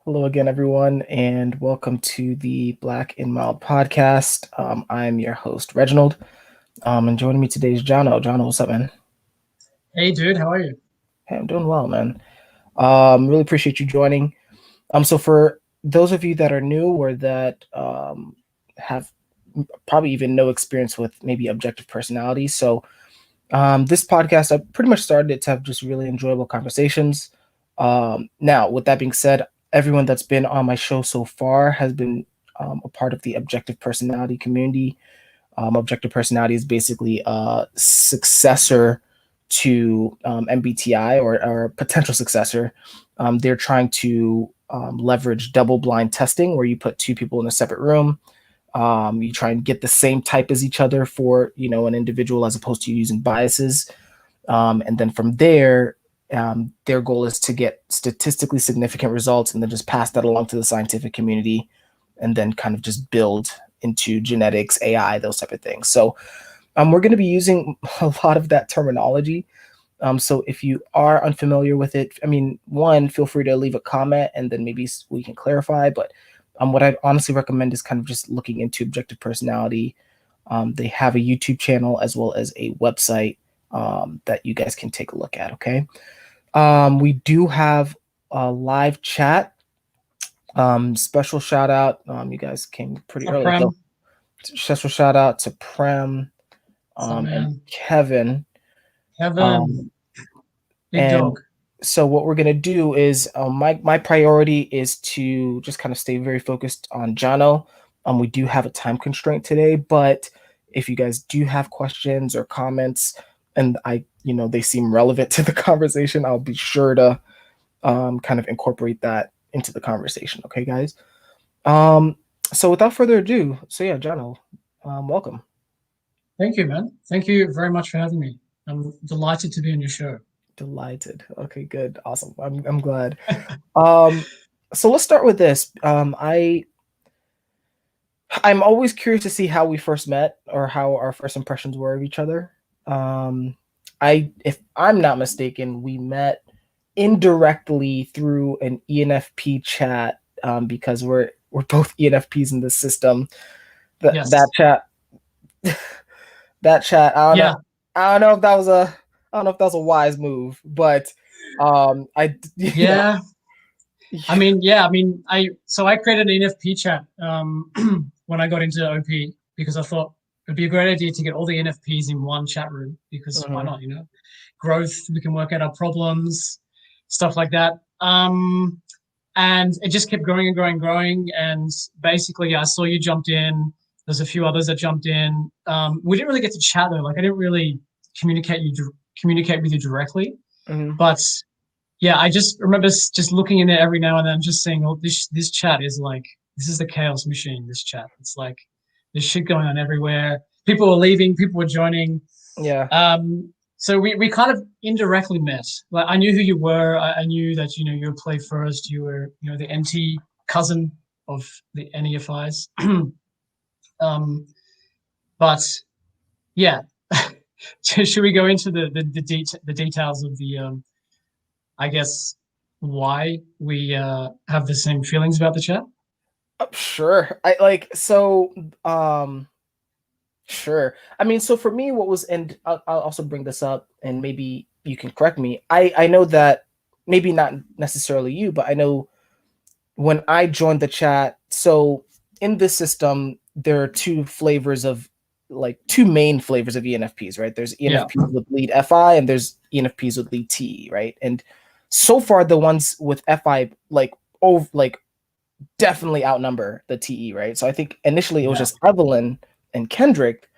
Hello again, everyone, and welcome to the Blak Mild podcast. I'm your host, Reginald, and joining me today is Jono. Jono, what's up, man? Hey dude, how are you? Hey, I'm doing well, man. Really appreciate you joining. So for those of you that are new or that have probably even no experience with maybe objective personality, this podcast, I pretty much started it to have just really enjoyable conversations. Now, with that being said, everyone that's been on my show so far has been a part of the objective personality community. Objective personality is basically a successor to MBTI or a potential successor. They're trying to leverage double blind testing where you put two people in a separate room. You try and get the same type as each other for an individual as opposed to using biases, and then from there, their goal is to get statistically significant results and then just pass that along to the scientific community and then kind of just build into genetics, AI, those type of things. So we're going to be using a lot of that terminology. So if you are unfamiliar with it, I mean, one, feel free to leave a comment and then maybe we can clarify. But what I'd honestly recommend is kind of just looking into objective personality. They have a YouTube channel as well as a website that you guys can take a look at. Okay. We do have a live chat. Special shout out. You guys came pretty Up, early. So Prem? special shout out to Prem What's up, and man? Kevin. Kevin, Um, big and dog. so what we're gonna do is my priority is to just kind of stay very focused on Jono. We do have a time constraint today, but if you guys do have questions or comments, and they seem relevant to the conversation, I'll be sure to kind of incorporate that into the conversation. Okay, guys. Um, so without further ado, so yeah, Jono, welcome. Thank you, man. Thank you very much for having me. I'm delighted to be on your show. Delighted. Okay, good, awesome. I'm glad. Um, so let's start with this. I'm always curious to see how we first met or how our first impressions were of each other. Um, if I'm not mistaken, we met indirectly through an ENFP chat because we're both ENFPs in the system. That Yes. chat, that chat. Yeah. I don't know if that was a, I don't know if that was a wise move, but I, Yeah. I created an NFP chat when I got into OP because I thought it'd be a great idea to get all the NFPs in one chat room because why Mhm. not, Growth, we can work out our problems, stuff like that. And it just kept growing and growing and growing. And basically, yeah, I saw you jumped in. There's a few others that jumped in. We didn't really get to chat though. Like I didn't really communicate with you directly. Mhm. But yeah, I just remember just looking in there every now and then, just saying, "Oh, this chat is like this is the chaos machine." This chat, it's like there's shit going on everywhere. People were leaving, people were joining. Yeah. So we kind of indirectly met. Like I knew who you were. I knew that you were play first. You were the NT cousin of the NEFIs. um, but yeah, should we go into the details of the I guess why we have the same feelings about the chat? Sure. I like so sure. I mean, so for me, what was, and I'll also bring this up, and maybe you can correct me. I know that maybe not necessarily you, but I know when I joined the chat. So in this system, there are two main flavors of ENFPs, right? There's Yeah. ENFPs with lead FI, and there's ENFPs with lead TE, right? And so far, the ones with FI definitely outnumber the TE, right? So I think initially it was Yeah. just Evelyn and Kendrick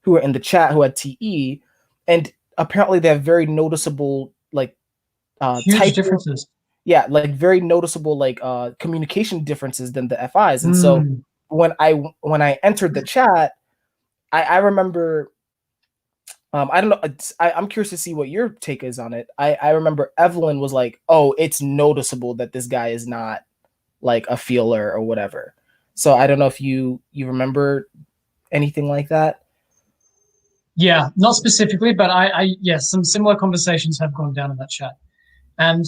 who were in the chat who had TE, and apparently they have very noticeable Huge typing, differences. yeah, like very noticeable communication differences than the FIs. And so Mm. when I entered the chat, I remember I don't know. I'm curious to see what your take is on it. I remember Evelyn was like, "Oh, it's noticeable that this guy is not like a feeler or whatever." So I don't know if you remember anything like that. Yeah, not specifically, but I yes, some similar conversations have gone down in that chat. And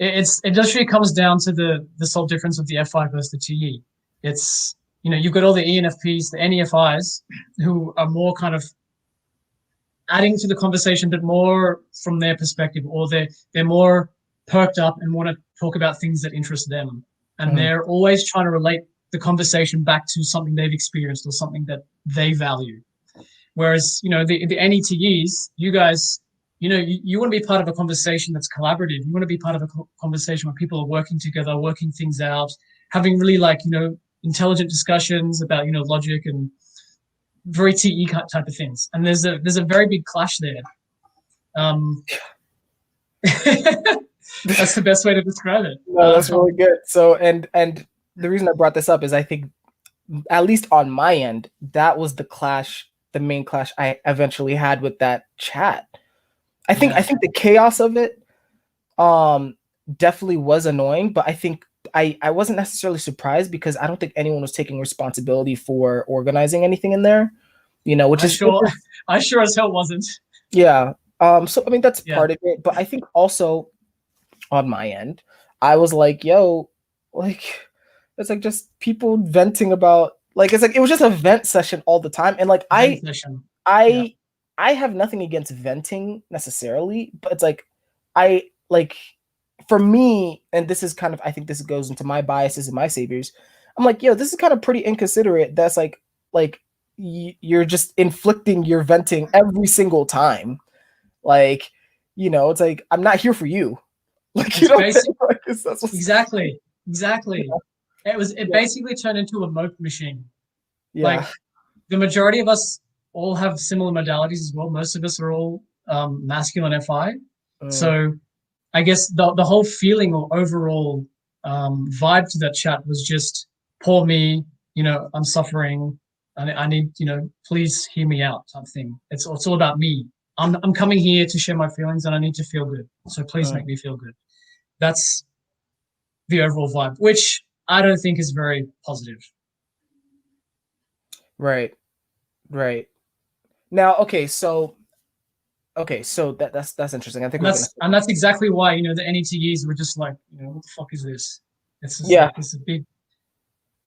it literally comes down to the sole difference of the FI versus the TE. It's, you've got all the ENFPs, the NEFIs, who are more kind of adding to the conversation, but more from their perspective, or they're more perked up and want to talk about things that interest them. And they're always trying to relate the conversation back to something they've experienced or something that they value. Whereas, the NETEs, you guys, you want to be part of a conversation that's collaborative. You want to be part of a conversation where people are working together, working things out, having really intelligent discussions about, logic and very TE type of things. And there's a very big clash there. That's the best way to describe it. No, that's really good. So, and the reason I brought this up is I think, at least on my end, that was the main clash I eventually had with that chat. I think the chaos of it definitely was annoying, but I think I wasn't necessarily surprised because I don't think anyone was taking responsibility for organizing anything in there, which I sure as hell wasn't. Yeah. So I mean that's part of it, but I think also on my end, I was like, yo, it's like just people venting about it's like it was just a vent session all the time. And I have nothing against venting necessarily, but it's like for me, and this is kind of, I think this goes into my biases and my saviors. I'm like, yo, this is kind of pretty inconsiderate. That's like you're just inflicting your venting every single time. It's like, I'm not here for you. Exactly. Yeah. It basically turned into a mope machine. Yeah. The majority of us all have similar modalities as well. Most of us are all masculine FI. So I guess the whole feeling or overall vibe to that chat was just, poor me, I'm suffering. I need, please hear me out type thing. It's all about me. I'm coming here to share my feelings and I need to feel good. So please make me feel good. That's the overall vibe, which I don't think is very positive. Right. Now, okay, so that's interesting. I think that's exactly why the NETEs were just like, what the fuck is this? It's just it's a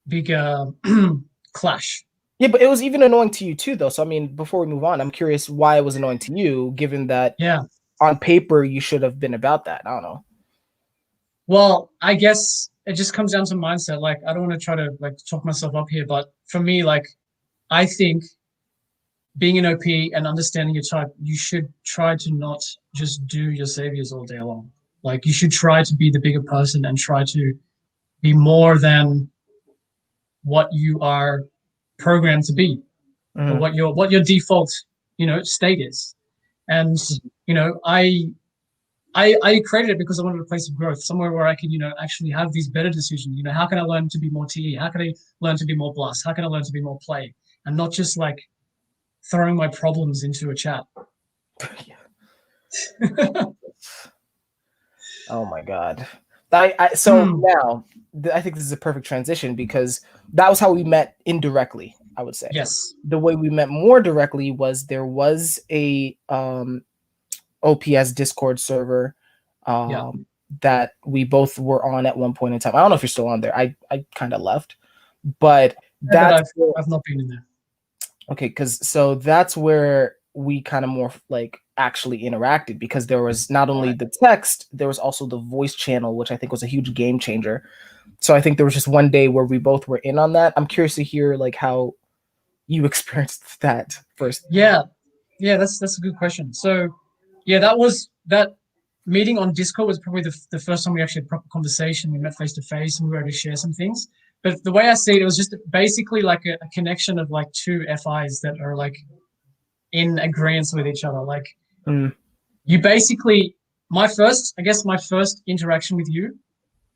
big clash. Yeah, but it was even annoying to you too, though. So I mean, before we move on, I'm curious why it was annoying to you, given that on paper you should have been about that. I don't know. Well, I guess it just comes down to mindset. I don't want to try to talk myself up here, but for me, I think being an OP and understanding your type, you should try to not just do your saviors all day long. You should try to be the bigger person and try to be more than what you are programmed to be, or what your default, state is. And, I created it because I wanted a place of growth, somewhere where I can, actually have these better decisions. How can I learn to be more TE? How can I learn to be more blast? How can I learn to be more play? And not just throwing my problems into a chat. Oh my God. Now I think this is a perfect transition because that was how we met indirectly, I would say. Yes. The way we met more directly was there was a OPS Discord server that we both were on at one point in time. I don't know if you're still on there. I kind of left, but I've not been in there. Okay, so that's where we kind of more actually interacted, because there was not only the text, there was also the voice channel, which I think was a huge game changer. So I think there was just one day where we both were in on that. I'm curious to hear how you experienced that first. Yeah, that's a good question. So that meeting on Discord was probably the first time we actually had a proper conversation. We met face to face and we were able to share some things. But the way I see it, it was just basically a connection of two FIs that are in agreement with each other. You basically, my first interaction with you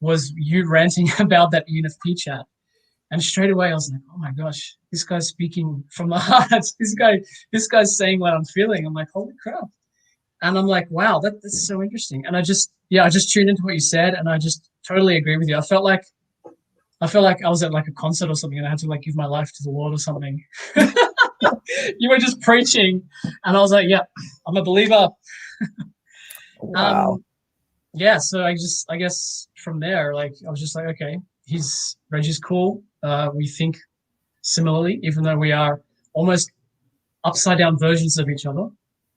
was you ranting about that ENFP chat. And straight away I was like, oh my gosh, this guy's speaking from the heart. This guy's saying what I'm feeling. I'm like, holy crap. And I'm like, wow, that's so interesting. And I just tuned into what you said and I just totally agree with you. I felt like I was at a concert or something and I had to give my life to the Lord or something. You were just preaching and I was like, yeah, I'm a believer. Wow. yeah, so I guess from there, like I was just like, okay, Reggie's cool. We think similarly, even though we are almost upside down versions of each other.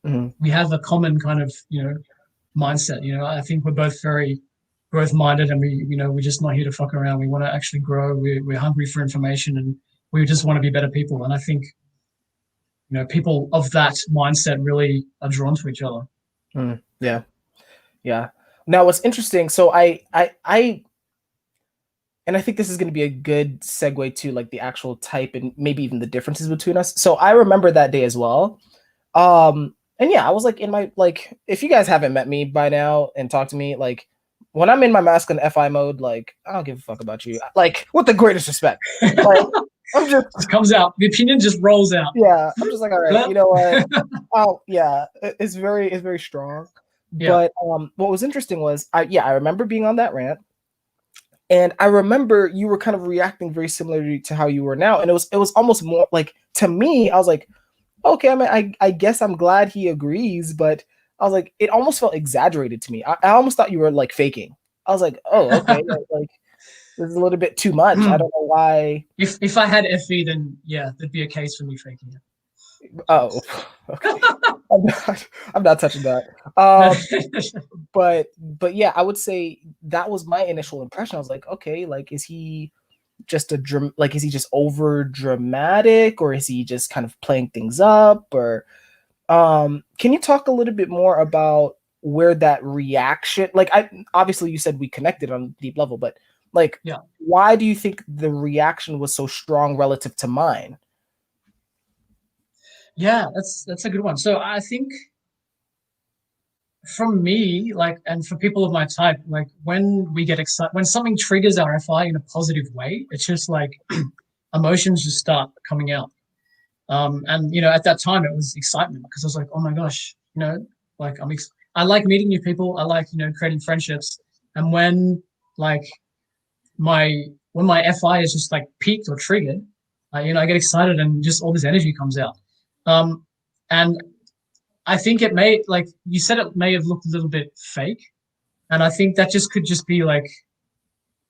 Mhm. We have a common kind of, mindset. I think we're both very growth minded, and we're just not here to fuck around. We want to actually grow. We're hungry for information, and we just want to be better people. And I think, people of that mindset really are drawn to each other. Yeah, yeah. Now, what's interesting? So and I think this is going to be a good segue to like the actual type and maybe even the differences between us. So I remember that day as well. And yeah, I was like in my like if you guys haven't met me by now and talked to me, like when I'm in my masculine FI mode, like I don't give a fuck about you. Like with the greatest respect. Like I'm just Just comes out. The opinion just rolls out. yeah, I'm just like, all right, you know what? Oh yeah, it's very strong. Yeah. But what was interesting was I remember being on that rant. And I remember you were kind of reacting very similarly to how you were now. And it was almost more like to me, I was like, okay, I mean, I guess I'm glad he agrees, but I was like, it almost felt exaggerated to me. I almost thought you were like faking. I was like, oh, okay, like this is a little bit too much. I don't know why. If I had FE, then yeah, there'd be a case for me faking Oh, okay. I'm not touching that. it. But yeah, I would say that was my initial impression. I was like, okay, like is he just like is he just over dramatic, or is he just kind of playing things up, or can you talk a little bit more about where that reaction, like I obviously you said we connected on a deep level, but like Yeah. why do you think the reaction was so strong relative to mine? Yeah, that's a good one. So I think from me, like, and for people of my type, like when we get excited, when something triggers our FI in a positive way, it's just like emotions just start coming out. And at that time it was excitement because I was like, oh my gosh, like I like meeting new people. I like, creating friendships. And like my when my FI is just like peaked or triggered, I get excited and just all this energy comes out. And I think it may, like you said, it may have looked a little bit fake. And I think that just could just be like,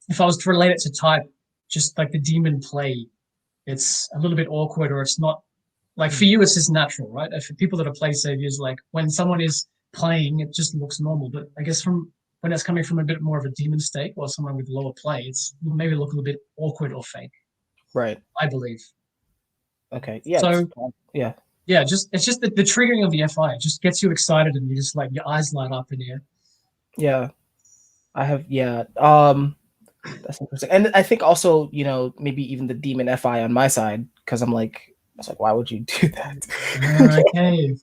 if I was to relate it to type, just like the demon play, it's a little bit awkward, or it's not like for you, it's just natural, right? For people that are play saviors, like when someone is playing, it just looks normal. But I guess from when it's coming from a bit more of a demon state or someone with lower play, it's maybe look a little bit awkward or fake, Right. I believe. Okay. Yeah. So Yeah. yeah, it's just the triggering of the FI. It just gets you excited and you just like your eyes light up in here. Yeah. I have. Yeah. That's interesting. And I think also, maybe even the demon FI on my side, because I was like, why would you do that? Okay.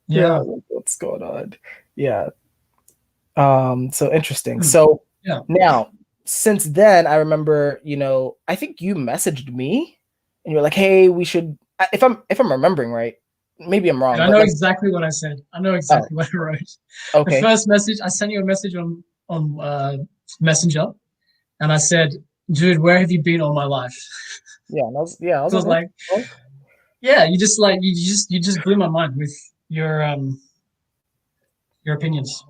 Yeah, Yeah. like, what's going on? Yeah. So interesting. Hmm. So Yeah. now, since then, I remember, I think you messaged me and you're like, hey, we should if I'm remembering right, maybe I'm And wrong, I but know like, exactly what I said. I know oh, exactly what I wrote. The okay. first message, I sent you a message on Messenger, and I said, "Dude, where have you been all my life?" I was So I like, was what like, the fuck? "Yeah, you just blew my mind with your opinions."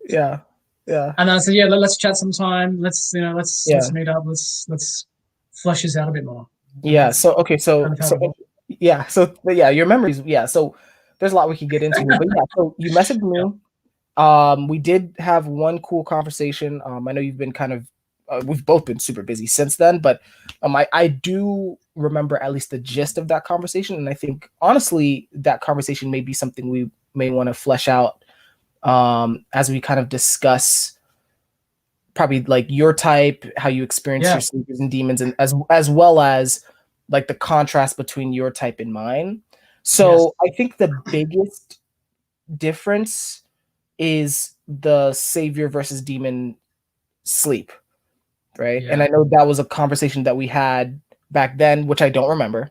Yeah. Yeah. And I said, "Yeah, let's chat sometime. Let's Yeah. meet up. Let's flush this out a bit more." And Yeah. that's So okay, kind of how so it went. yeah, so but yeah, your memories, yeah. So there's a lot we could get into, but yeah, so you messaged Yeah. me. We did have one cool conversation. I know you've been kind of we've both been super busy since then, but I do remember at least the gist of that conversation, and I think honestly that conversation may be something we may want to flesh out as we kind of discuss probably like your type, how you experience your Yeah. sleepers and demons, and as well as like the contrast between your type and mine. Yes. So I think the biggest difference is the savior versus demon sleep, right? And Yeah. I know that was a conversation that we had back then, which I don't remember.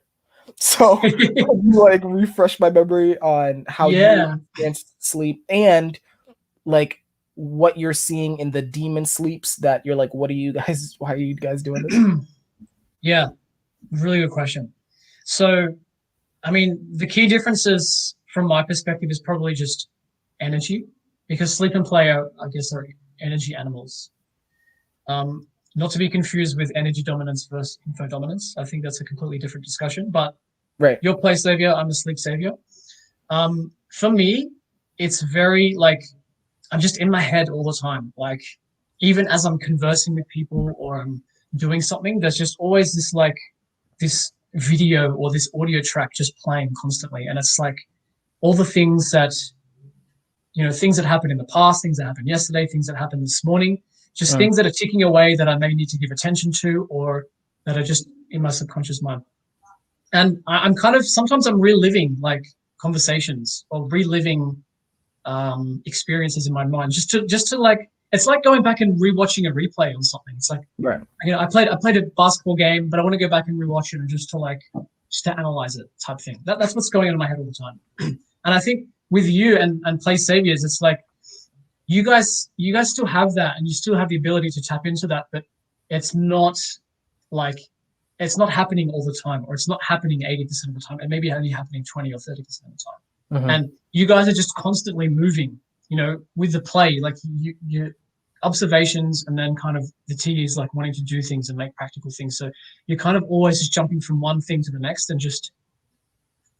So can you like refresh my memory on how you Yeah. experienced sleep and like what you're seeing in the demon sleeps that you're like, what are you guys, why are you guys doing this? Yeah. Really good question. So, I mean, the key differences from my perspective is probably just energy, because sleep and play are, I guess, are energy animals. Not to be confused with energy dominance versus info dominance. I think that's a completely different discussion. But Right. you're play savior, I'm a sleep savior. For me, it's very like I'm just in my head all the time. Like even as I'm conversing with people or I'm doing something, there's just always this like this video or this audio track just playing constantly, and it's like all the things that things that happened in the past, things that happened yesterday, things that happened this morning, just things that are ticking away that I may need to give attention to or that are just in my subconscious mind. And I'm kind of sometimes I'm reliving like conversations or reliving experiences in my mind just to like it's like going back and rewatching a replay on something. It's like Right. I played a basketball game, but I want to go back and rewatch it and just to analyze it type thing. That's what's going on in my head all the time. And I think with you and Play Saviors, it's like you guys still have that and you still have the ability to tap into that, but it's not like it's not happening all the time, or it's not happening 80% of the time. It may be only happening 20 or 30% of the time. And you guys are just constantly moving, with the play, like you observations and then kind of the T is like wanting to do things and make practical things. So you're kind of always just jumping from one thing to the next and just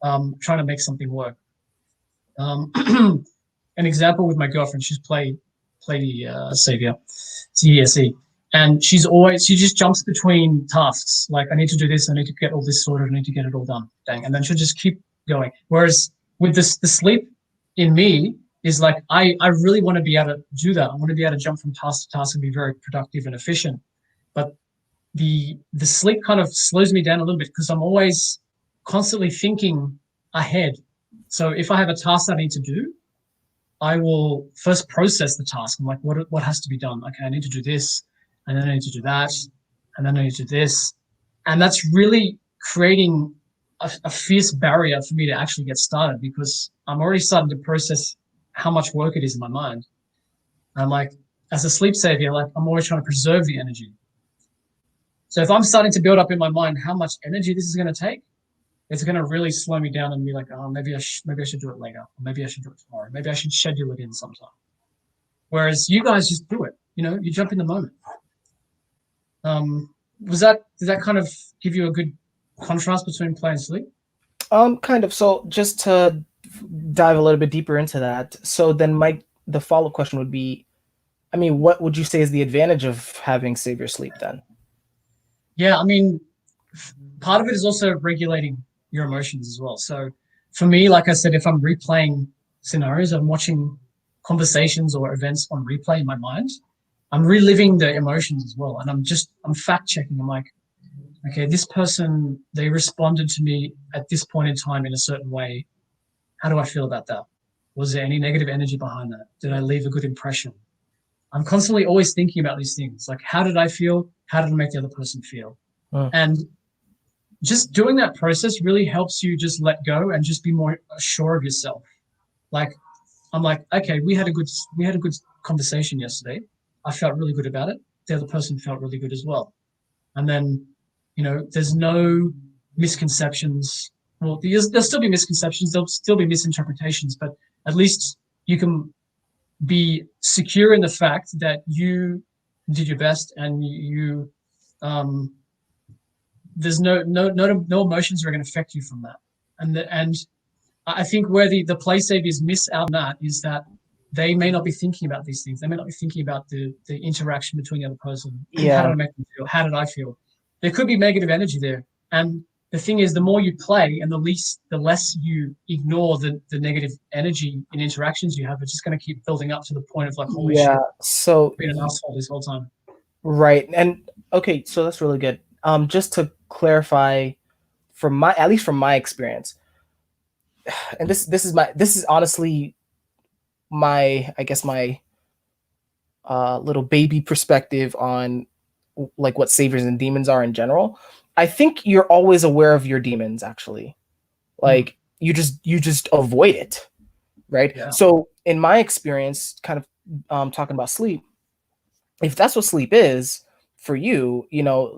trying to make something work. An example with my girlfriend, she's played Savior, CESE, and she just jumps between tasks. Like I need to do this, I need to get all this sorted, I need to get it all done. Dang. And then she'll just keep going. Whereas with the sleep in me is like, I really want to be able to do that. I want to be able to jump from task to task and be very productive and efficient. But the sleep kind of slows me down a little bit because I'm always constantly thinking ahead. So if I have a task that I need to do, I will first process the task. I'm like, what has to be done? Okay, I need to do this, and then I need to do that, and then I need to do this. And that's really creating a fierce barrier for me to actually get started because I'm already starting to process how much work it is in my mind. And I'm like, as a sleep savior, like I'm always trying to preserve the energy. So if I'm starting to build up in my mind how much energy this is going to take, it's going to really slow me down and be like, oh, maybe I should do it later. Or maybe I should do it tomorrow. Maybe I should schedule it in sometime. Whereas you guys just do it. You jump in the moment. Did that kind of give you a good contrast between play and sleep? Kind of. So just to dive a little bit deeper into that. So then the follow-up question would be, I mean, what would you say is the advantage of having savior sleep then? Yeah, I mean, part of it is also regulating your emotions as well. So for me, like I said, if I'm replaying scenarios, I'm watching conversations or events on replay in my mind, I'm reliving the emotions as well. And I'm fact checking. I'm like, okay, this person, they responded to me at this point in time in a certain way. How do I feel about that? Was there any negative energy behind that? Did I leave a good impression? I'm constantly always thinking about these things. Like, how did I feel? How did I make the other person feel? And just doing that process really helps you just let go and just be more sure of yourself. Like, I'm like, okay, we had a good conversation yesterday. I felt really good about it. The other person felt really good as well. And then, there's no misconceptions. Well, there'll still be misconceptions. There'll still be misinterpretations, but at least you can be secure in the fact that you did your best and there's no emotions are going to affect you from that. And I think where the play saviors miss out on that is that they may not be thinking about these things. They may not be thinking about the interaction between the other person. Yeah. How did I make them feel? How did I feel? There could be negative energy there. And the thing is, the more you play and the less you ignore the negative energy in interactions you have, it's just going to keep building up to the point of like, holy shit, so being an asshole this whole time. Right. And okay, so that's really good. Just to clarify at least from my experience, and this is honestly my, I guess my little baby perspective on like what saviors and demons are in general. I think you're always aware of your demons actually. Like you just avoid it. Right. Yeah. So in my experience, kind of talking about sleep, if that's what sleep is for you,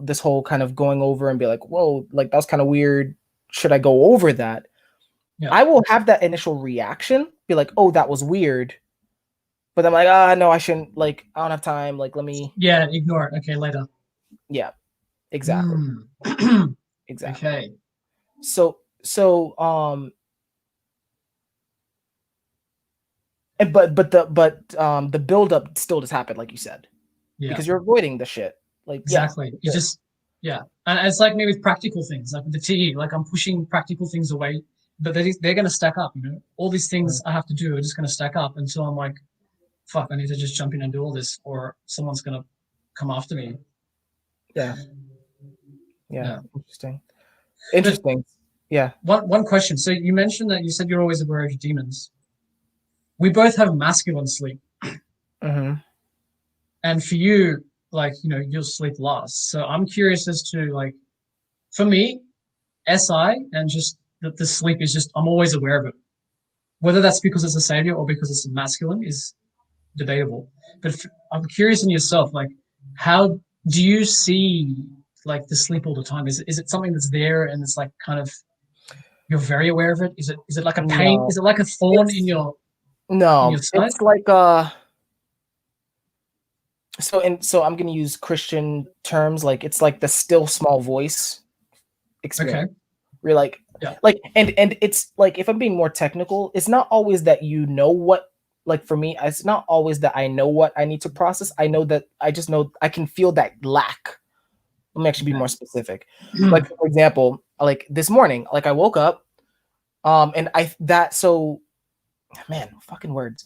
this whole kind of going over and be like, whoa, like that's kind of weird. Should I go over that? Yeah. I will have that initial reaction, be like, oh, that was weird. but I'm like, ah, no, I shouldn't. Like, I don't have time. Like, let me. Yeah, ignore it. Okay, later. Yeah, exactly, Hmm. exactly. Okay. So but the build up still just happened, like you said, Yeah, because you're avoiding the shit. Like, yeah, exactly. You sure. just, yeah. And it's like me with practical things, like with the TE, like I'm pushing practical things away, but they're going to stack up, you know? All these things I have to do are just going to stack up until I'm like, fuck, I need to just jump in and do all this, or someone's going to come after me. Yeah, yeah, Yeah. interesting, But interesting. Yeah. one question. So you mentioned that you said you're always aware of your demons. We both have masculine sleep. Mm-hmm. And for you, like, you know, you'll sleep last. So I'm curious as to, like, for me, SI and just the sleep is just, I'm always aware of it. Whether that's because it's a savior or because it's a masculine is debatable. But I'm curious in yourself, like, how do you see like the sleep all the time? Is it something that's there and it's like kind of you're very aware of it? Is it like a pain? No, Is it like a thorn it's in your no, side? it's like so I'm gonna use Christian terms, like it's like the still small voice Okay. experience. We're Yeah. and it's like, if I'm being more technical, it's not always that you know what, like for me, it's not always that I know what I need to process. I know that I just know I can feel that lack. Let me actually be Okay. more specific. Like for example, like this morning, like I woke up, and I that so man, fucking words.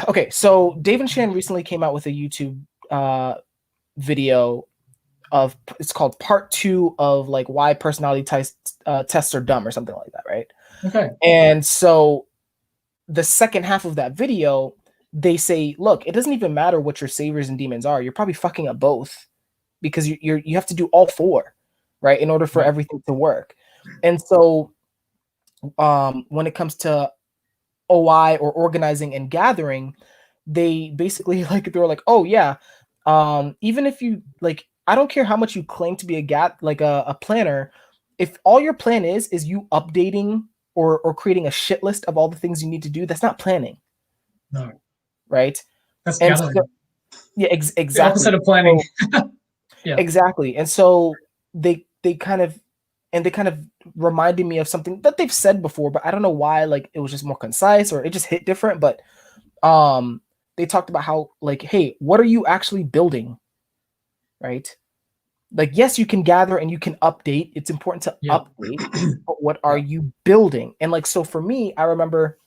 Okay, so Dave and Shan recently came out with a YouTube video of, it's called part 2 of like why personality tests are dumb or something like that, right? Okay. And so the second half of that video, they say, look, it doesn't even matter what your saviors and demons are. You're probably fucking up both, because you have to do all four, right, in order for Right. everything to work. And so when it comes to OI, or organizing and gathering, they basically like, they're like, oh yeah, even if you like, I don't care how much you claim to be a planner, if all your plan is you updating or creating a shit list of all the things you need to do, that's not planning, No, right? that's And so, gathering. yeah, The exactly. opposite of planning. So Yeah. exactly. And so they kind of, and they kind of reminded me of something that they've said before, but I don't know why, like it was just more concise or it just hit different. But they talked about how, like, hey, what are you actually building, right? Like, yes, you can gather and you can update, it's important to Yeah. update, but what are Yeah. you building? And like, so for me, I remember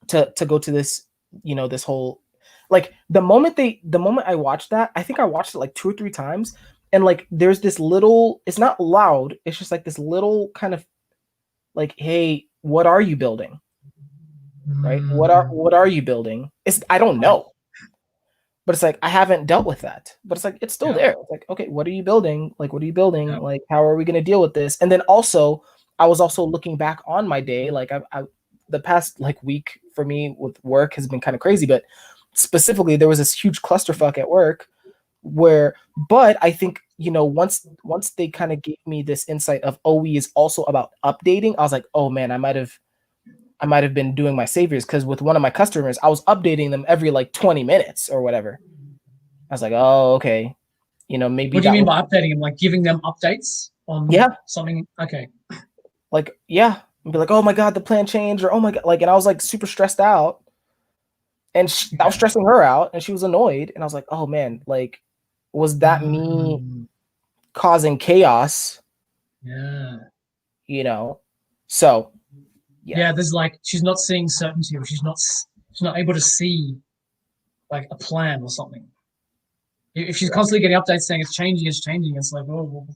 to go to this, this whole, like, the moment I watched that, I think I watched it like 2 or 3 times, and like there's this little, it's not loud, it's just like this little kind of like, hey, what are you building, right? What are you building? It's, I don't Right. know, but it's like I haven't dealt with that, but it's like it's still Yeah. there. It's like, okay, what are you building? Like, what are you building? Yeah. Like, how are we going to deal with this? And then also, I was also looking back on my day, like I the past like week for me with work has been kind of crazy, but specifically there was this huge clusterfuck at work where, but I think, once they kind of gave me this insight of OE is also about updating, I was like, oh man, I might have been doing my saviors, because with one of my customers, I was updating them every like 20 minutes or whatever. I was like, oh, okay. Maybe What do you that mean was, by updating them? Like giving them updates on yeah, something? Okay. like, yeah. And be like, oh my God, the plan changed, or oh my God. Like, and I was like super stressed out, and I was Okay. stressing her out, and she was annoyed. And I was like, oh man, like, was that me Mm, causing chaos? yeah. You know? So, yeah. Yeah. There's like she's not seeing certainty, or she's not able to see like a plan or something. If she's Yeah. constantly getting updates saying it's changing, it's changing, it's like, oh, well,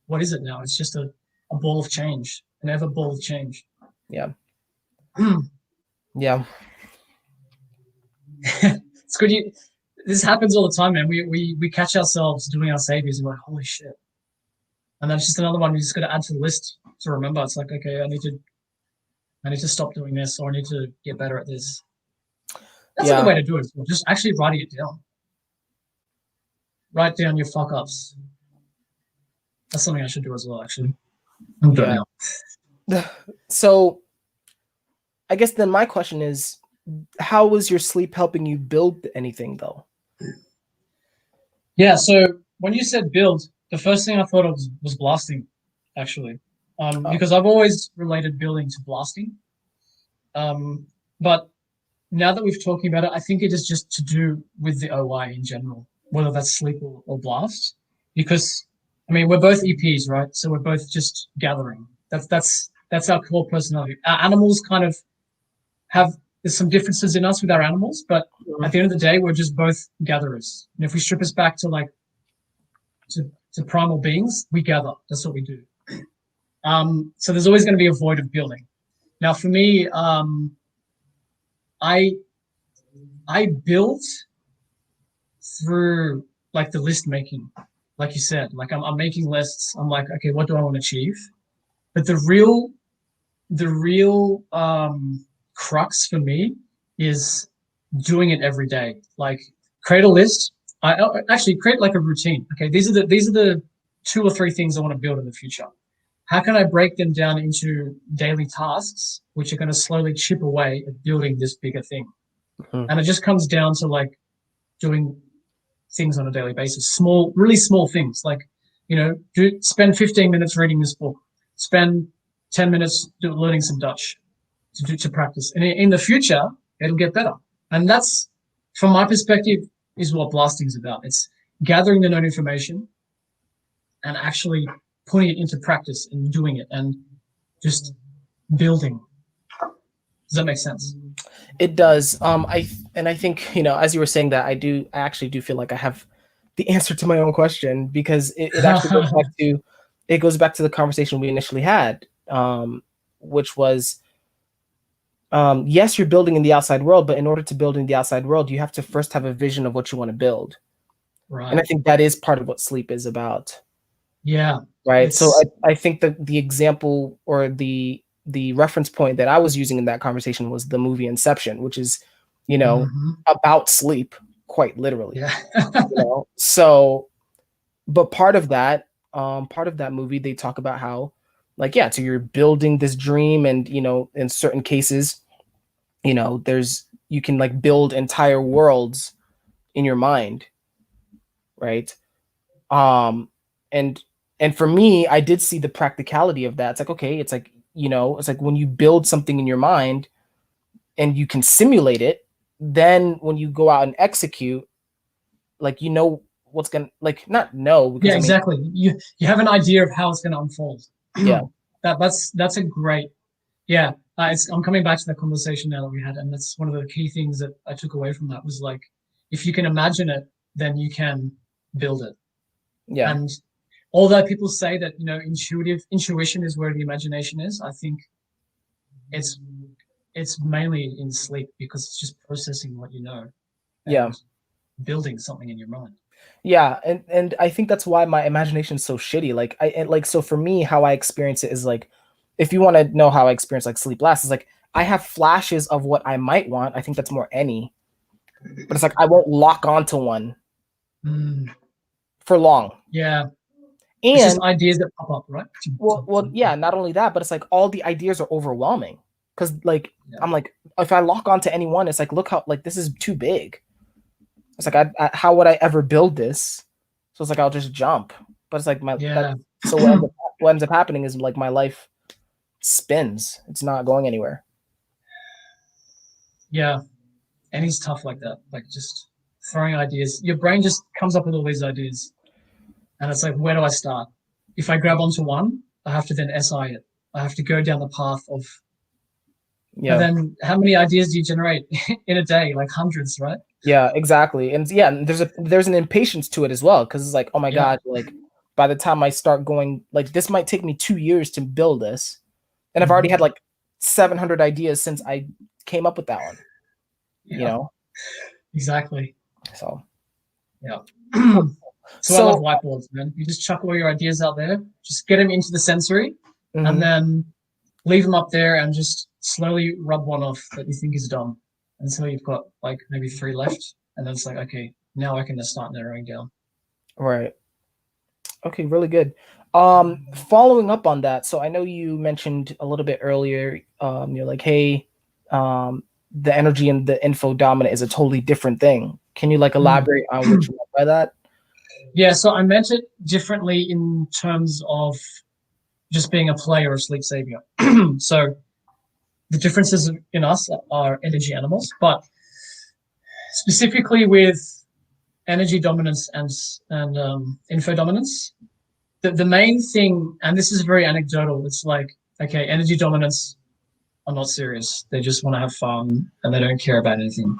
what is it now? It's just a ball of change, an ever ball of change. Yeah. Yeah. It's good. This happens all the time, man. We catch ourselves doing our saviors and we're like, holy shit. And that's just another one we just got to add to the list to remember. It's like, okay, I need to stop doing this, or I need to get better at this. That's a good Yeah. way to do it. Just actually writing it down. Write down your fuck ups. That's something I should do as well, actually. I'm doing Yeah. now. So I guess then my question is, how was your sleep helping you build anything though? Yeah. So when you said build, the first thing I thought of was blasting, actually, Oh, because I've always related building to blasting. But now that we've talking about it, I think it is just to do with the OI in general, whether that's sleep or blast. Because I mean, we're both EPs, right? So we're both just gathering. That's our core personality. Our animals kind of have there's some differences in us with our animals, but at mhm. the end of the day, we're just both gatherers. And if we strip us back to like to primal beings, we gather. That's what we do. So there's always going to be a void of building. Now, for me, I I built through like the list making, like you said. Like I'm making lists. I'm like, okay, what do I want to achieve? But the real crux for me is doing it every day. Like create a list. I actually create like a routine. Okay, these are the 2 or 3 things I want to build in the future. How can I break them down into daily tasks, which are going to slowly chip away at building this bigger thing? Mhm. And it just comes down to like doing things on a daily basis, small, really small things like, spend 15 minutes reading this book, spend 10 minutes learning some Dutch to practice. And in the future, it'll get better. And that's, from my perspective, is what blasting is about. It's gathering the known information and actually putting it into practice and doing it and just building. Does that make sense? It does. I think, as you were saying that, I actually do feel like I have the answer to my own question, because it actually goes back to the conversation we initially had, which was, yes, you're building in the outside world, but in order to build in the outside world, you have to first have a vision of what you want to build. And I Right. think that is part of what sleep is about. Yeah. Right. So It's I think that the example, or the reference point that I was using in that conversation was the movie Inception, which is, mhm. about sleep, quite literally. Yeah. So, but part of that movie, they talk about how, like, yeah, so you're building this dream, and in certain cases, there's you can like build entire worlds in your mind, right? um and and for me, I did see the practicality of that. It's like, okay, it's like when you build something in your mind and you can simulate it, then when you go out and execute, like, what's gonna, like, not know, because Yeah, I mean, exactly. You have an idea of how it's going to unfold. yeah, That's a great. Yeah, I'm coming back to the conversation now that we had, and that's one of the key things that I took away from that was like, if you can imagine it, then you can build it. yeah, And although people say that intuition is where the imagination is, I think it's it's mainly in sleep because it's just processing what you know yeah, and building something in your mind. yeah. And I think that's why my imagination is so shitty. Like, so for me, how I experience it is like, if you want to know how I experience like sleep last, is like, I have flashes of what I might want. I think that's more any, but it's like I won't lock onto one Mm, for long. yeah, it's just And ideas that pop up, right? well, yeah, not only that, but it's like all the ideas are overwhelming, because like Yeah, I'm like, if I lock onto any one, it's like, look how, like, this is too big. It's like, how would I ever build this? So it's like I'll just jump. But it's like yeah, so what ends up happening is like my life spins. It's not going anywhere. yeah. And he's tough like that, like just throwing ideas. Your brain just comes up with all these ideas, and it's like, where do I start? If I grab onto one, I have to then SI it. I have to go down the path of. But Yeah. then, how many ideas do you generate in a day? Like hundreds, right? Yeah, exactly. And yeah, and there's an impatience to it as well, because it's like, oh my Yeah. God, like, by the time I start going, like, this might take me 2 years to build this, and I've already had Mhm. like 700 ideas since I came up with that one. You Yeah. know, Exactly. so Yeah. cool. So I love So, whiteboards, man. You just chuck all your ideas out there, just get them into the sensory, and mhm. then leave them up there and just slowly rub one off that you think is dumb until you've got like maybe 3 left. And then it's like, okay, now I can just start narrowing down. Right. Okay, really good. Following up on that, so I know you mentioned a little bit earlier, you're like, hey, um, the energy and the info dominant is a totally different thing. Can you like Mm. elaborate on what you meant by that? Yeah, so I meant it differently in terms of just being a player or sleep savior. So the differences in us are energy animals, but specifically with energy dominance and info dominance, the main thing, and this is very anecdotal, it's like, okay, energy dominance are not serious. They just want to have fun and they don't care about anything.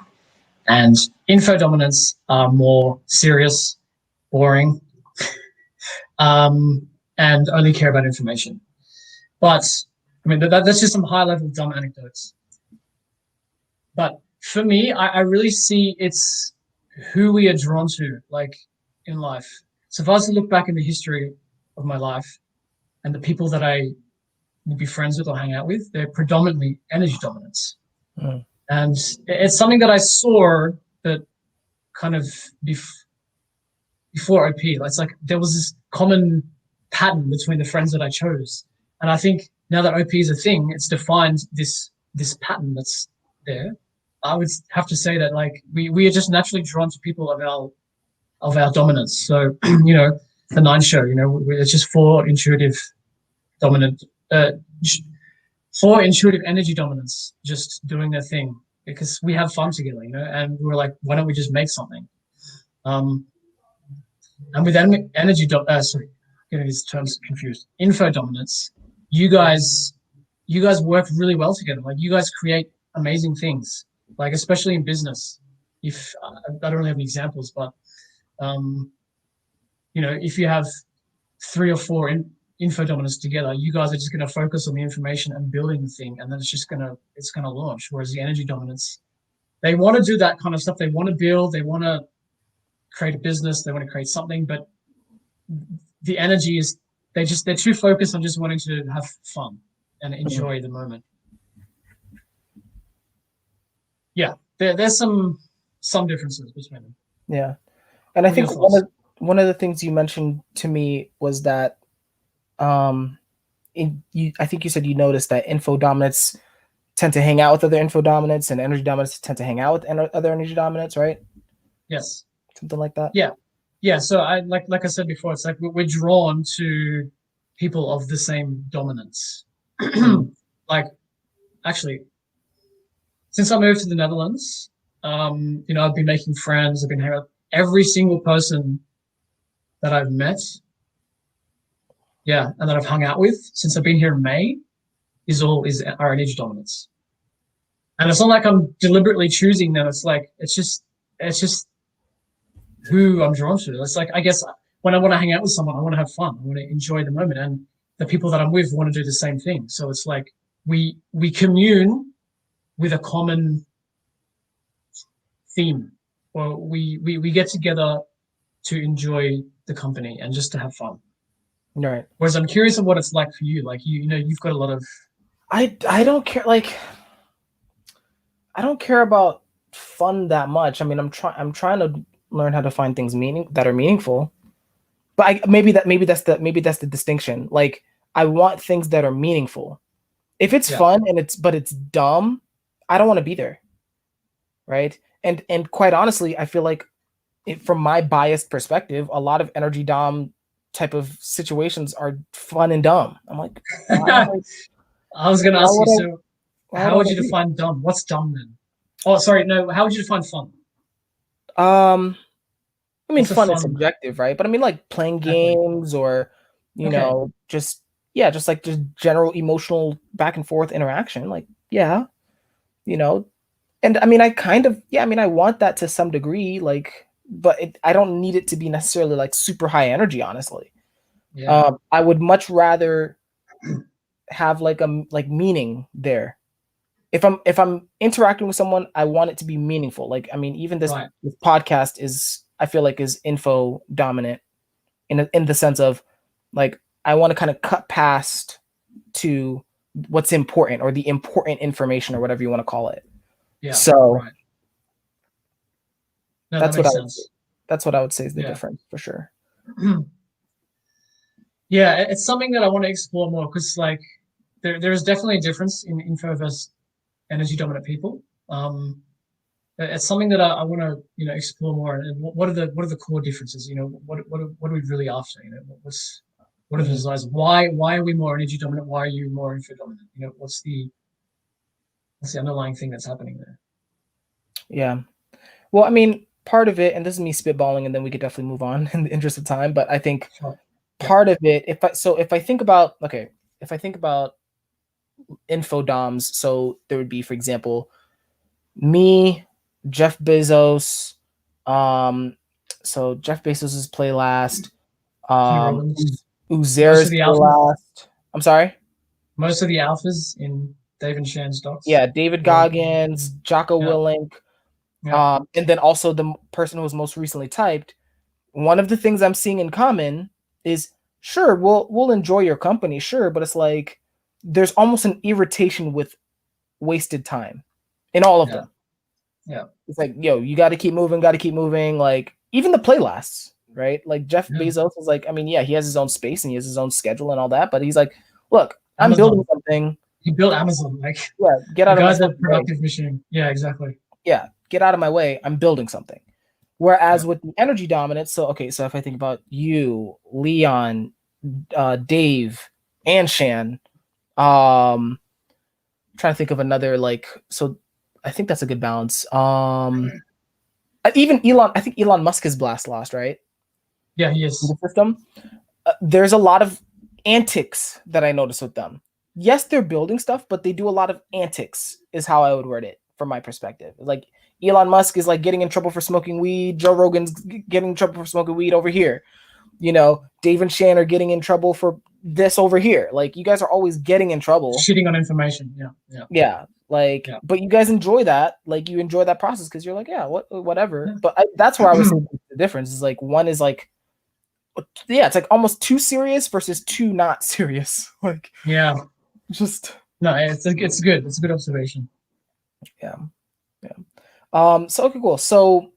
And info dominance are more serious, boring, and only care about information. But I mean, that's just some high level dumb anecdotes. But for me, I really see it's who we are drawn to, like in life. So if I was to look back in the history of my life and the people that I would be friends with or hang out with, they're predominantly energy dominance. Mm. And it's something that I saw that kind of before OP. It's like there was this common pattern between the friends that I chose. And I think now that OP is a thing, it's defined this pattern that's there. I would have to say that like we are just naturally drawn to people of our dominance. So the Nine Show, it's just four intuitive dominant, four intuitive energy dominants just doing their thing because we have fun together, and we were like, why don't we just make something? And with energy, getting these terms confused. Info dominance, you guys work really well together. Like you guys create amazing things. Like especially in business. If I don't really have any examples, but if you have three or four info dominants together, you guys are just going to focus on the information and building the thing, and then it's gonna launch. Whereas the energy dominants, they want to do that kind of stuff. They want to build. They want to create a business. They want to create something, but the energy is they're too focused on just wanting to have fun and enjoy the moment. Yeah, there's some differences between them. Yeah, and I think one of the things you mentioned to me was that I think you said you noticed that info dominants tend to hang out with other info dominants and energy dominants tend to hang out with other energy dominants, right? Yes. Something like that. Yeah. So I like I said before, it's like we're drawn to people of the same dominance. Like actually, since I moved to the Netherlands, I've been making friends. I've been hanging out. Every single person that I've met, and that I've hung out with since I've been here in May, is our energy dominance. And it's not like I'm deliberately choosing them. It's like it's just who I'm drawn to. It's like I guess when I want to hang out with someone, I want to have fun. I want to enjoy the moment, and the people that I'm with want to do the same thing. So it's like we commune with a common theme, or we get together to enjoy the company and just to have fun. Right. Whereas I'm curious of what it's like for you. Like you've got a lot of. I don't care. Like I don't care about fun that much. I mean, I'm trying to learn how to find things that are meaningful. But maybe that's the distinction. Like I want things that are meaningful. If it's fun and it's dumb, I don't want to be there. Right? And quite honestly, I feel like from my biased perspective, a lot of energy dom type of situations are fun and dumb. I'm like, I was going to ask you, so how would you define dumb? What's dumb then? Oh, sorry, no. How would you define fun? I mean, fun is subjective, right? But I mean, like playing games or, just general emotional back and forth interaction. Like, and I mean, I want that to some degree, like, but I don't need it to be necessarily like super high energy, honestly. Yeah. I would much rather have like meaning there. If I'm interacting with someone, I want it to be meaningful. Like, I mean, even this podcast I feel like is info dominant in the sense of like, I want to kind of cut past to what's important or the important information or whatever you want to call it. Yeah. So no, that's what I would say is the difference for sure. Yeah, it's something that I want to explore more because like there is definitely a difference in info versus energy dominant people. It's something that I want to explore more. And what are the core differences? What are we really after? What are the Mhm. desires? Why are we more energy dominant? Why are you more info dominant? What's the underlying thing that's happening there? Yeah. Well, I mean, part of it, and this is me spitballing, and then we could definitely move on in the interest of time. But I think Sure. Yeah. part of it, if I think about, okay, if I think about infodoms, so there would be, for example, me, Jeff Bezos, um, so Jeff Bezos's play last, Tony um, Robbins. Most of Uzer's the play alphas. last. I'm sorry. Most of the alphas in Dave and Shan's docs. Yeah, David Or Goggins, Jocko yeah, Willink, yeah, and then also the person who was most recently typed. One of the things I'm seeing in common is, sure, we'll enjoy your company, sure, but it's like there's almost an irritation with wasted time in all of yeah, them. yeah, It's like, yo, you got to keep moving, got to keep moving. Like even the play lasts, right? Like Jeff yeah. Bezos is like, I mean, yeah, he has his own space and he has his own schedule and all that, but he's like, look, I'm building Amazon. something. He built Amazon. Like Yeah, get the out of my guy's a fucking way. productive machine. Yeah, exactly. Yeah, get out of my way. I'm building something. Whereas Yeah. with the energy dominance, so okay, so if I think about you, Leon, Dave, and Shan, trying to think of another like, so I think that's a good balance. Even Elon, I think Elon Musk is blast lost, right? Yeah, he In is. the system, there's a lot of antics that I notice with them. Yes, they're building stuff, but they do a lot of antics, is how I would word it from my perspective. Like Elon Musk is like getting in trouble for smoking weed. Joe Rogan's getting in trouble for smoking weed over here. Dave and Shan are getting in trouble for this over here. Like you guys are always getting in trouble. Shitting on information. Yeah, yeah, Yeah. Like, yeah. but you guys enjoy that. Like you enjoy that process because you're like, yeah, whatever. Yeah. But that's where I was saying the difference is like one is like, yeah, it's like almost too serious versus too not serious. Like Yeah. just No, it's good. It's a good observation. yeah, yeah. So okay, cool. So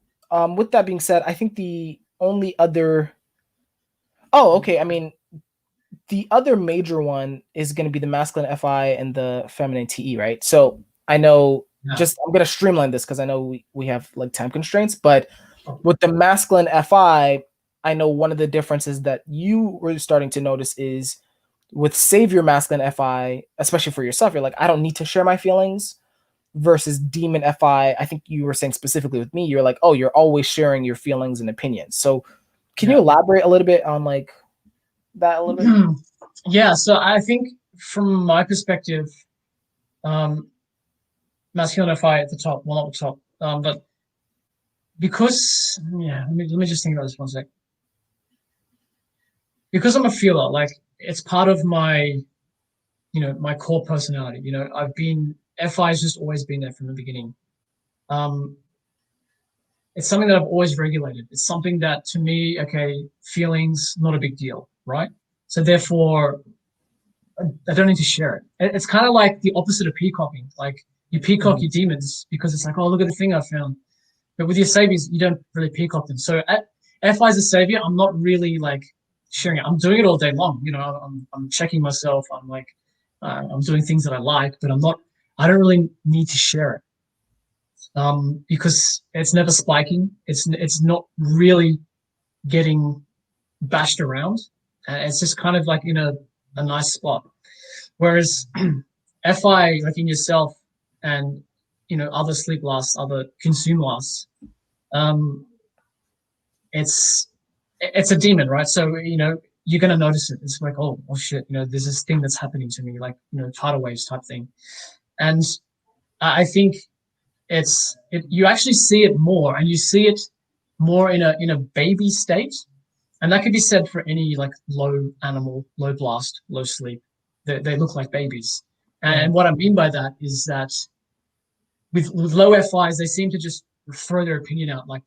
with that being said, I think the only other okay, I mean the other major one is going to be the masculine FI and the feminine TE, right? So I know Yeah. just I'm going to streamline this because I know we have like time constraints, but Oh, with the masculine FI, I know one of the differences that you were starting to notice is with Savior masculine FI, especially for yourself, you're like, I don't need to share my feelings versus Demon FI. I think you were saying specifically with me, you're like, oh, you're always sharing your feelings and opinions. So can you yeah. elaborate a little bit on like that a little bit? Yeah. So I think from my perspective, um, masculine FI at the top, well not the top, but because let me just think about this one sec. Because I'm a feeler, like it's part of my my core personality. I've been FI's just always been there from the beginning. Um, it's something that I've always regulated. It's something that to me, okay, feelings not a big deal, right? So therefore, I don't need to share it. It's kind of like the opposite of peacocking. Like you peacock Mhm. your demons because it's like, oh, look at the thing I found. But with your saviors, you don't really peacock them. So at FI as a savior, I'm not really like sharing it. I'm doing it all day long. I'm checking myself. I'm like, I'm doing things that I like, but I don't really need to share it. Because it's never spiking. It's not really getting bashed around. It's just kind of like in a nice spot. Whereas FI, like in yourself and other sleep lasts, other consume lasts, um, it's a demon, right? So you're gonna notice it. It's like, oh shit, there's this thing that's happening to me, like tidal waves type thing. And I think you actually see it more, and you see it more in a baby state, and that could be said for any like low animal, low blast, low sleep. They look like babies, and Mhm. what I mean by that is that with low FIs, they seem to just throw their opinion out like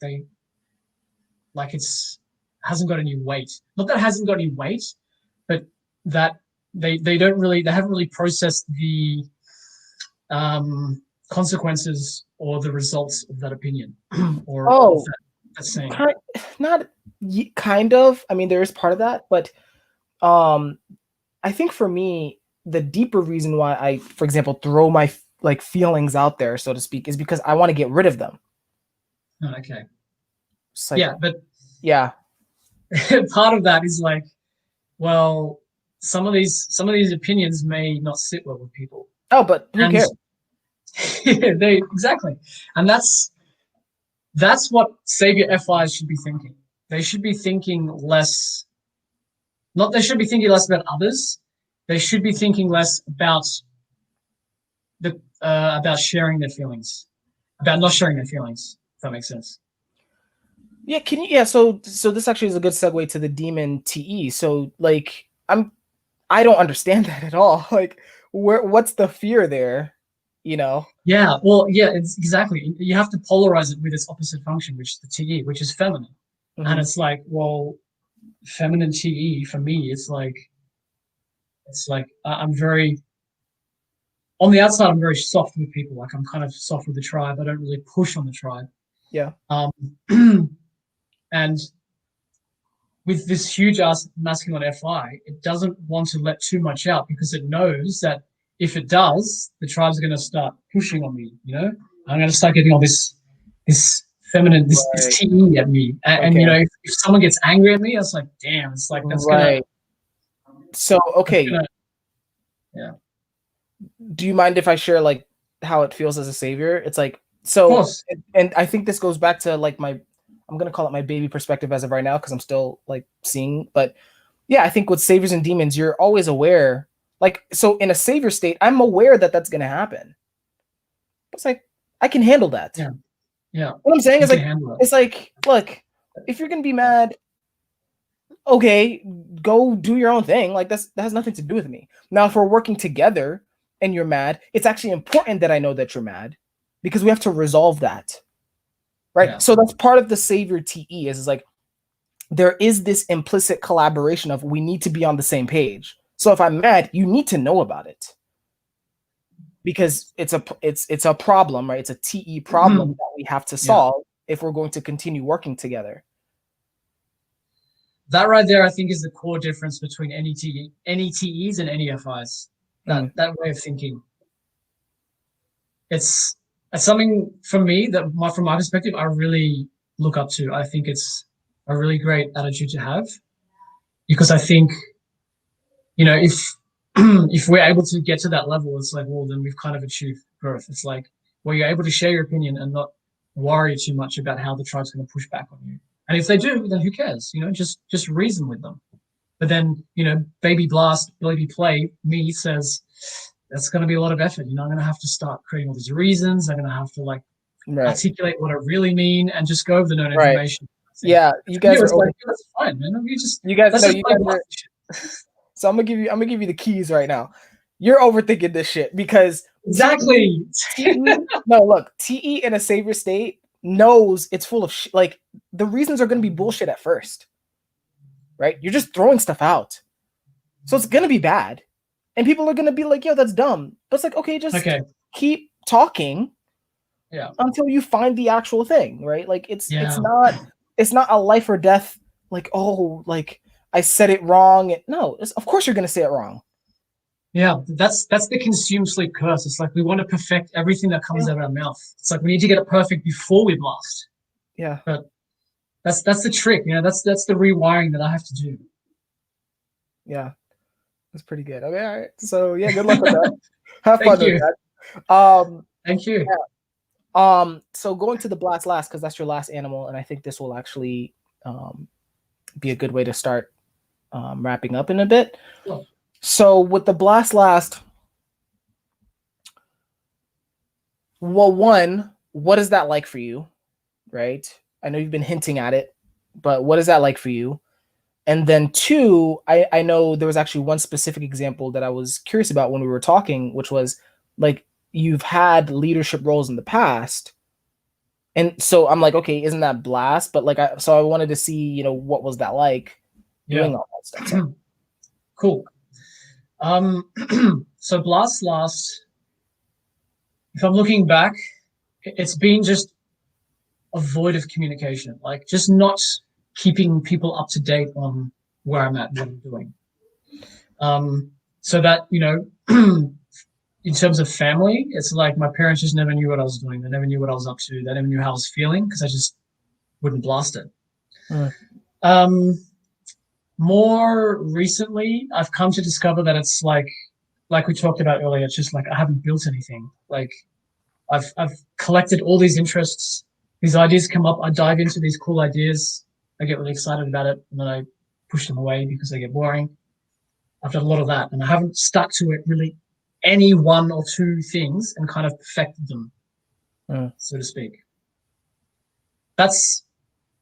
it's hasn't got any weight. Not that it hasn't got any weight, but that they haven't really processed the consequences or the results of that opinion or of Oh, that saying. kind not kind of. I mean, there is part of that, but um, I think for me, the deeper reason why I, for example, throw my like feelings out there, so to speak, is because I want to get rid of them. Okay. It's like, Yeah, but yeah. part of that is like, well, some of these opinions may not sit well with people, Oh, but who and cares? they exactly, and that's what savior FIs should be thinking. They should be thinking less. Not they should be thinking less about others. They should be thinking less about sharing their feelings, about not sharing their feelings. If that makes sense. Yeah, can you? Yeah, so this actually is a good segue to the demon TE. So like, I don't understand that at all. Like, what's the fear there? You know? Yeah, well, yeah, it's exactly. You have to polarize it with its opposite function, which is the TE, which is feminine. And Mhm. it's like, well, feminine TE for me, it's like I'm very on the outside. I'm very soft with people. Like I'm kind of soft with the tribe. I don't really push on the tribe. Yeah. Um, and with this huge ass masculine FI, it doesn't want to let too much out because it knows that if it does, the tribes are going to start pushing on me. I'm going to start getting all this feminine, this Right. TE at me, and Okay. if someone gets angry at me, I was like, damn, it's like Right. So that's okay, gonna, yeah, of do you mind if I share like how it feels as a savior? It's like so, course, and I think this goes back to like I'm gonna call it my baby perspective as of right now because I'm still like seeing, but yeah, I think with saviors and demons, you're always aware. Like, so in a savior state, I'm aware that that's gonna happen. It's like I can handle that. yeah, yeah, What I'm saying you is can like, handle it. it's like, look, if you're gonna be mad, okay, go do your own thing. Like that has nothing to do with me. Now, if we're working together and you're mad, it's actually important that I know that you're mad because we have to resolve that. Right. Yeah, So that's part of the savior TE is like there is this implicit collaboration of we need to be on the same page. So if I'm mad, you need to know about it because it's a problem, right? It's a TE problem that we have to yeah. solve if we're going to continue working together. That right there, I think, is the core difference between any TEs and any FIs. Mm, That way of thinking. It's it's something for me that from my perspective, I really look up to. I think it's a really great attitude to have because I think if if we're able to get to that level, it's like, well, then we've kind of achieved growth. It's like where you're able to share your opinion and not worry too much about how the tribe's going to push back on you. And if they do, then who cares? Just reason with them. But then, Baby Blast, Baby Play, me says that's going to be a lot of effort. I'm going to have to start creating all these reasons. I'm going to have to like right. articulate what I really mean and just go over the known Right. information. I think. Yeah, you guys are It's over. like, that's fine, man. You guys Let's no, just you play guys blast are. shit. So I'm gonna give you the keys right now. You're overthinking this shit because Exactly. no, look, TE in a savior state knows it's full of shit. Like the reasons are gonna be bullshit at first, right? You're just throwing stuff out, so it's gonna be bad, and people are gonna be like, "Yo, that's dumb." But it's like, okay, just Okay. keep talking Yeah. until you find the actual thing, right? Like it's Yeah. it's not a life or death. Like, oh, like I said it wrong. No, of course you're gonna say it wrong. Yeah. That's the consume sleep curse. It's like we want to perfect everything that comes Yeah. out of our mouth. It's like we need to get it perfect before we blast. Yeah. But that's the trick. That's the rewiring that I have to do. Yeah. That's pretty good. Okay, all right. So yeah, good luck with that. Have Thank fun with you. that. Thank you. Yeah. So going to the blast last because that's your last animal, and I think this will actually be a good way to start wrapping up in a bit. Sure. So with the blast last, well, one, what is that like for you? Right? I know you've been hinting at it, but what is that like for you? And then two, I know there was actually one specific example that I was curious about when we were talking, which was like you've had leadership roles in the past. And so I'm like, okay, isn't that blast? But like so I wanted to see, what was that like Yeah. doing all that stuff. So. Cool. So blast last, if I'm looking back, it's been just a void of communication, like just not keeping people up to date on where I'm at, what I'm doing. So that, in terms of family, it's like my parents just never knew what I was doing. They never knew what I was up to. They never knew how I was feeling because I just wouldn't blast it. Mm. More recently, I've come to discover that it's like we talked about earlier, it's just like I haven't built anything. Like I've collected all these interests, these ideas come up, I dive into these cool ideas, I get really excited about it, and then I push them away because they get boring. I've done a lot of that, and I haven't stuck to it really any one or two things and kind of perfected them, so to speak. That's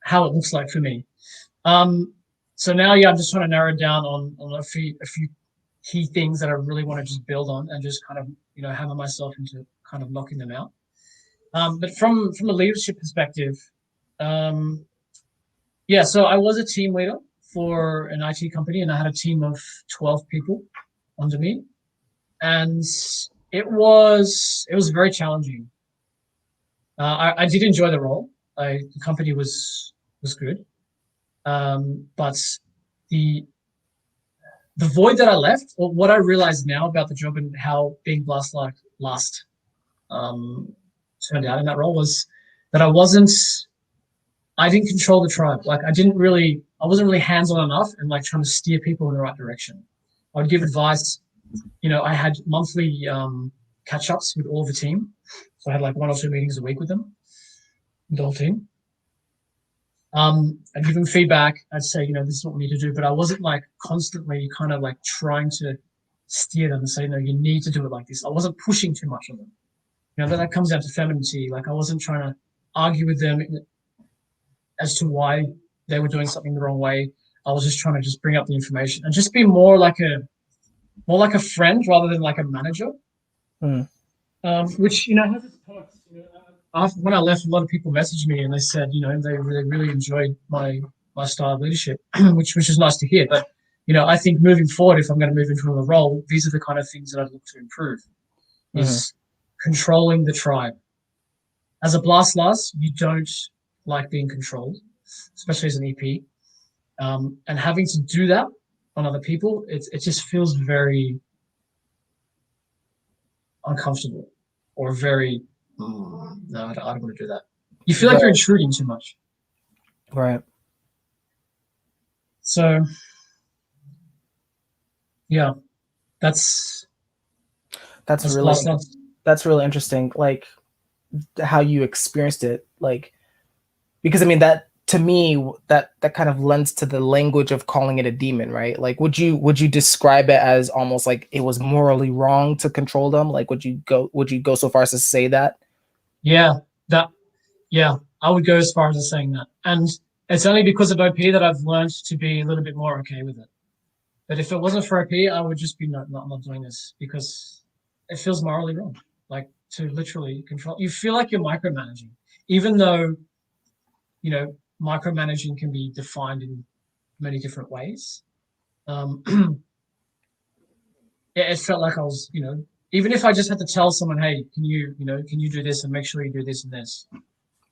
how it looks like for me. So now, yeah, I'm just trying to narrow down on a few key things that I really want to just build on and just kind of hammer myself into kind of knocking them out. But from a leadership perspective, yeah, so I was a team leader for an IT company, and I had a team of 12 people under me, and it was very challenging. I did enjoy the role. The company was good, but the the void that I left, or what I realized now about the job and how being blessed like last um, turned out in that role was that I didn't control the tribe. Like I wasn't really hands on enough and like trying to steer people in the right direction. I would give advice. I had monthly catch ups with all the team. So I had like one or two meetings a week with them, with the whole team. I'd give them feedback. I'd say, this is what we need to do, but I wasn't like constantly kind of like trying to steer them and say, no, you need to do it like this. I wasn't pushing too much on them. That comes down to femininity. Like I wasn't trying to argue with them as to why they were doing something the wrong way. I was just trying to just bring up the information and just be more like a friend rather than like a manager. Mm. Which has its perks. After, when I left, a lot of people messaged me and they said, they really enjoyed my style of leadership, which is nice to hear. But I think moving forward, if I'm going to move into another role, these are the kind of things that I'd look to improve. Is controlling the tribe. As a blast you don't like being controlled, especially as an EP. And having to do that on other people, it just feels very uncomfortable or very, no, I don't want to do that. You feel like you're intruding too much. Right. So, yeah, that's really interesting. Like how you experienced it, like, because I mean that to me that kind of lends to the language of calling it a demon, right? Like would you describe it as almost like it was morally wrong to control them? Like would you go so far as to say that? Yeah, I would go as far as saying that. And it's only because of OP that I've learned to be a little bit more okay with it. But if it wasn't for OP, I would just be not doing this because it feels morally wrong. Like to literally control. You feel like you're micromanaging, even though, micromanaging can be defined in many different ways. It felt like I was, even if I just had to tell someone, hey, can you do this and make sure you do this and this,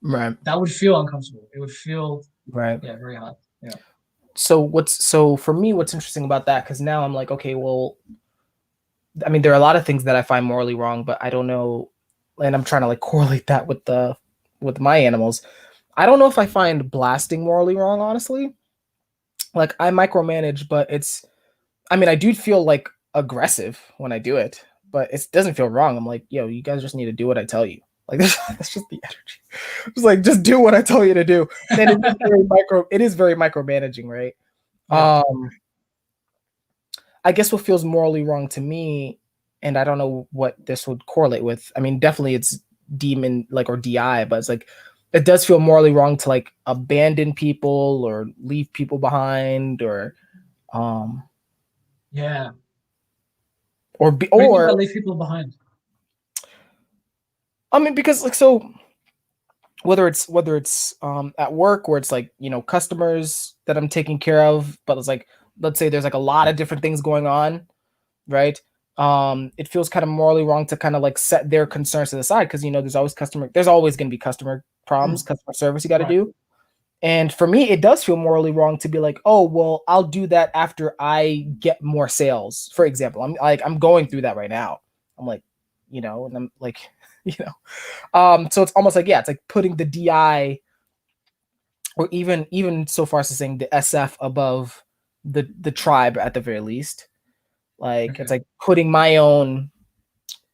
right? That would feel uncomfortable. It would feel right. Yeah, very hard. Yeah. So for me, what's interesting about that, because now I'm like, okay, well, I mean, there are a lot of things that I find morally wrong, but I don't know, and I'm trying to like correlate that with my animals. I don't know if I find blasting morally wrong, honestly. Like I micromanage, but I mean, I do feel like aggressive when I do it, but it doesn't feel wrong. I'm like, yo, you guys just need to do what I tell you. Like that's just the energy. It's like just do what I tell you to do. And it is very micromanaging, right? Yeah. I guess what feels morally wrong to me, and I don't know what this would correlate with. I mean, definitely it's demon like or DI, but it's like it does feel morally wrong to like abandon people or leave people behind or yeah. Or leave people behind. I mean, because like so whether it's at work where it's like, customers that I'm taking care of, but it's like, let's say there's like a lot of different things going on, right? It feels kind of morally wrong to kind of like set their concerns to the side because there's always going to be customer problems, customer service you got to do. And for me, it does feel morally wrong to be like, oh, well, I'll do that after I get more sales. For example, I'm going through that right now. I'm like, you know, and I'm like, you know, so it's almost like, yeah, it's like putting the DI or even so far as to saying the SF above the tribe at the very least. Like it's like putting my own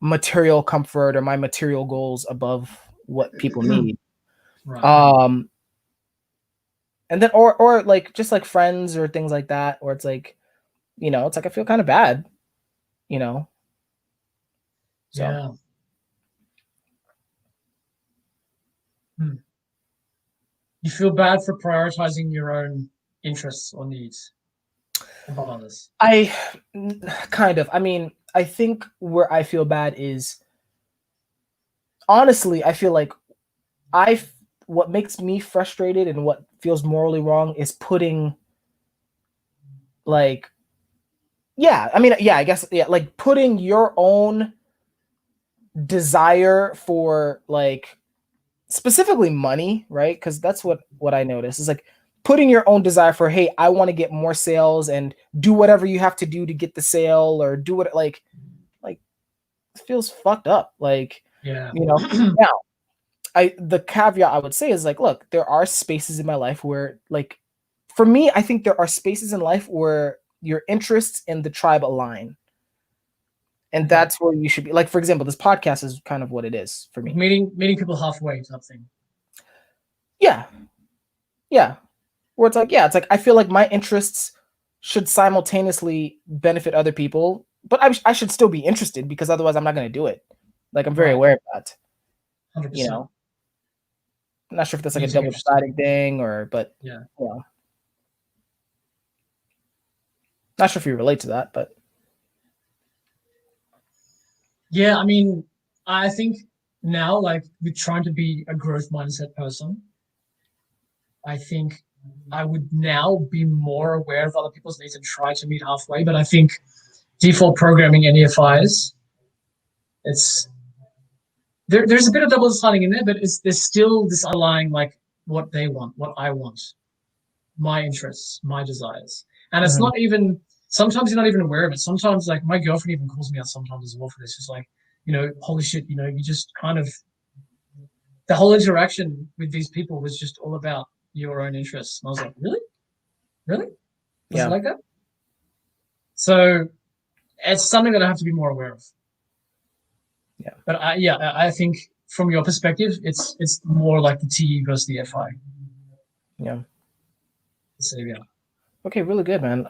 material comfort or my material goals above what people need. Right. And then or like just like friends or things like that, or it's like, you know, it's like I feel kind of bad, you know. So Yeah. You feel bad for prioritizing your own interests or needs above others. I kind of, I mean, I think where I feel bad is honestly, I feel like I what makes me frustrated and what feels morally wrong is putting like, yeah, I mean, yeah, I guess, yeah, like putting your own desire for like specifically money, right? Because that's what I notice is like putting your own desire for, hey, I want to get more sales and do whatever you have to do to get the sale or do what like it feels fucked up. Like, Yeah. you know, now the caveat I would say is like, look, there are spaces in my life where like for me, I think there are spaces in life where your interests in the tribe align. And that's where you should be. Like, for example, this podcast is kind of what it is for me. Meeting people halfway type thing. Yeah. Yeah. Where it's like, yeah, it's like I feel like my interests should simultaneously benefit other people, but I should still be interested because otherwise I'm not going to do it. Like I'm very aware of that. 100%. You know, I'm not sure if that's like a Mutually interested. double-sided thing or, but Yeah. you know, not sure if you relate to that, but Yeah, I mean, I think now, like, with trying to be a growth mindset person, I think I would now be more aware of other people's needs and try to meet halfway. But I think default programming NEFIs, it's there's a bit of double siding in there, but there's still this underlying like what they want, what I want, my interests, my desires. And it's not even sometimes you're not even aware of it. Sometimes like my girlfriend even calls me out sometimes as well for this. It's like, holy shit, you just kind of the whole interaction with these people was just all about your own interests. And I was like, really? Really? Was it yeah. like that? So it's something that I have to be more aware of. Yeah. But I think from your perspective, it's more like the TE versus the FI. Yeah. So yeah. Okay, really good, man.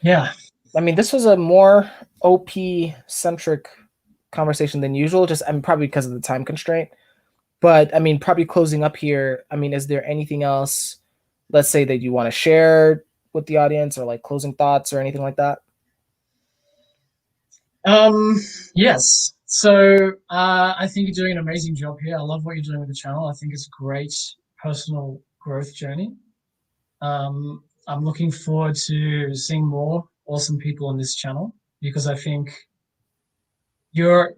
Yeah. I mean, this was a more OP centric conversation than usual. Just, I mean, probably because of the time constraint. But I mean, probably closing up here. I mean, is there anything else, let's say, that you want to share with the audience, or like closing thoughts or anything like that? Yes. So I think you're doing an amazing job here. I love what you're doing with the channel. I think it's a great personal growth journey. I'm looking forward to seeing more awesome people on this channel because I think you're,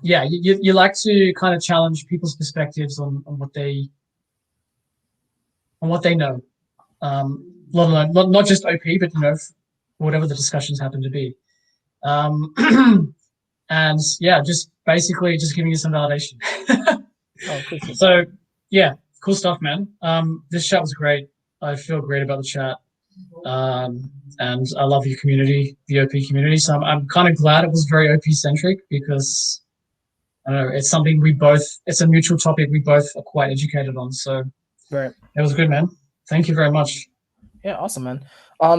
yeah, you like to kind of challenge people's perspectives on what they know. Not just OP, but whatever the discussions happen to be. And yeah, just basically just giving you some validation. Oh, appreciate that. So yeah, cool stuff, man. This chat was great. I feel great about the chat. And I love your community, the OP community. So I'm kind of glad it was very OP centric because I don't know, it's something it's a mutual topic we both are quite educated on. So Right. it was good, man. Thank you very much. Yeah, awesome, man.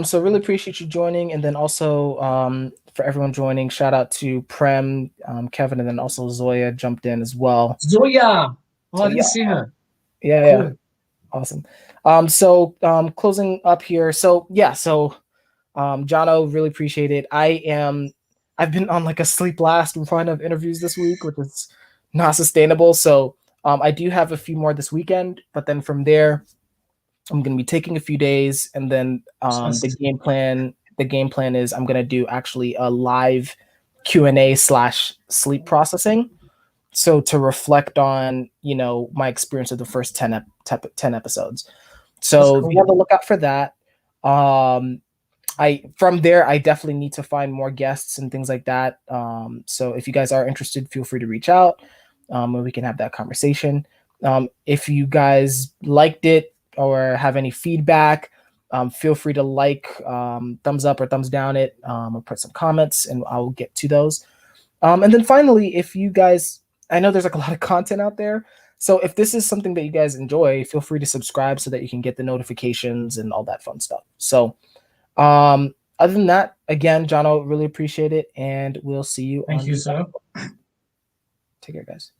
So really appreciate you joining, and then also for everyone joining, shout out to Prem, Kevin, and then also Zoya jumped in as well. Zoya. Oh, So I didn't yeah, see her. yeah, Cool. awesome. So closing up here. So yeah, so Jono, really appreciate it. I've been on like a sleep last run of interviews this week, which is not sustainable. So I do have a few more this weekend, but then from there, I'm going to be taking a few days, and then the game plan is I'm going to do actually a live Q&A / sleep processing. So to reflect on, my experience of the first 10 episodes. That's So be cool. on the lookout for that. from there, I definitely need to find more guests and things like that. So if you guys are interested, feel free to reach out, and we can have that conversation. If you guys liked it or have any feedback, feel free to thumbs up or thumbs down it, or put some comments, and I'll get to those. And then finally, if you guys, I know there's like a lot of content out there. So if this is something that you guys enjoy, feel free to subscribe so that you can get the notifications and all that fun stuff. So other than that, again, Jono, really appreciate it, and we'll see you Thank on you, the sir. Take care, guys.